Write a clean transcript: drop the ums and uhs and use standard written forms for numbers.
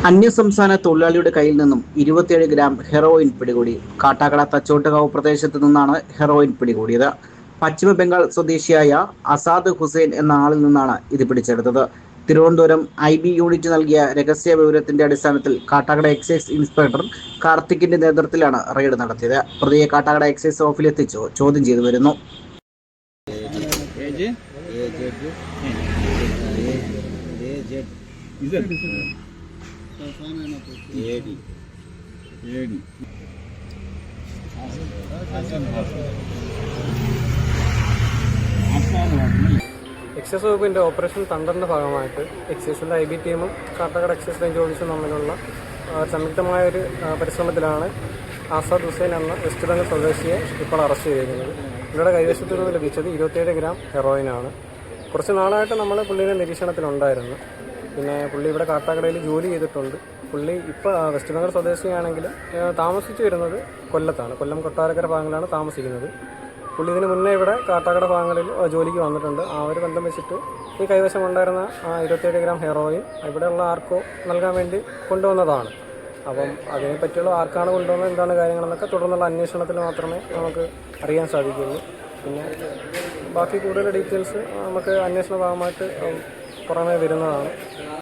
അന്യസംസ്ഥാന തൊഴിലാളിയുടെ കയ്യിൽ നിന്നും 27 ഗ്രാം ഹെറോയിൻ പിടികൂടി. കാട്ടാക്കട തച്ചോട്ടുകാവ് പ്രദേശത്തു നിന്നാണ് ഹെറോയിൻ പിടികൂടിയത്. പശ്ചിമ ബംഗാൾ സ്വദേശിയായ അസാദ് ഹുസൈൻ എന്ന ആളിൽ നിന്നാണ് ഇത് പിടിച്ചെടുത്തത്. തിരുവനന്തപുരം IB യൂണിറ്റ് നൽകിയ രഹസ്യ വിവരത്തിന്റെ അടിസ്ഥാനത്തിൽ കാട്ടാക്കട എക്സൈസ് ഇൻസ്പെക്ടർ കാർത്തിക്കിന്റെ നേതൃത്വത്തിലാണ് റെയ്ഡ് നടത്തിയത്. പ്രതിയെ കാട്ടാക്കട എക്സൈസ് ഓഫീസിലെത്തിച്ചു ചോദ്യം ചെയ്തു വരുന്നു. എക്സൈസ് വകുപ്പിൻ്റെ ഓപ്പറേഷൻ തണ്ടറിൻ്റെ ഭാഗമായിട്ട് എക്സൈസിൻ്റെ IB ടീമും കാട്ടാക്കട എക്സൈസ് റേഞ്ച് ഓഫീസും തമ്മിലുള്ള സംയുക്തമായൊരു പരിശ്രമത്തിലാണ് ആസാദ് ഹുസൈൻ എന്ന വെസ്റ്റ് ബംഗാൾ സ്വദേശിയെ ഇപ്പോൾ അറസ്റ്റ് ചെയ്തിരിക്കുന്നത്. ഇവരുടെ കൈവശത്തു നിന്ന് ലഭിച്ചത് 27 ഗ്രാം ഹെറോയിനാണ്. കുറച്ച് നാളായിട്ട് നമ്മൾ പുള്ളിയുടെ നിരീക്ഷണത്തിലുണ്ടായിരുന്നു. പിന്നെ പുള്ളി ഇവിടെ കാട്ടാക്കടയിൽ ജോലി ചെയ്തിട്ടുണ്ട്. പുള്ളി ഇപ്പോൾ വെസ്റ്റ് ബംഗാൾ സ്വദേശിയാണെങ്കിലും താമസിച്ചു വരുന്നത് കൊല്ലത്താണ്. കൊല്ലം കൊട്ടാരക്കര ഭാഗങ്ങളിലാണ് താമസിക്കുന്നത്. പുള്ളി ഇതിന് മുന്നേ ഇവിടെ കാട്ടാക്കട ഭാഗങ്ങളിൽ ജോലിക്ക് വന്നിട്ടുണ്ട്. ആ ഒരു ബന്ധം വെച്ചിട്ട് ഈ കൈവശം ഉണ്ടായിരുന്ന 27 ഗ്രാം ഹെറോയിൻ ഇവിടെയുള്ള ആർക്കോ നൽകാൻ വേണ്ടി കൊണ്ടുവന്നതാണ്. അപ്പം അതിനെപ്പറ്റിയുള്ള ആർക്കാണ് കൊണ്ടുവന്നത്, എന്താണ് കാര്യങ്ങളെന്നൊക്കെ തുടർന്നുള്ള അന്വേഷണത്തിൽ മാത്രമേ നമുക്ക് അറിയാൻ സാധിക്കുകയുള്ളൂ. പിന്നെ ബാക്കി കൂടുതൽ ഡീറ്റെയിൽസ് നമുക്ക് അന്വേഷണ ഭാഗമായിട്ട് പുറമേ വരുന്നതാണ്.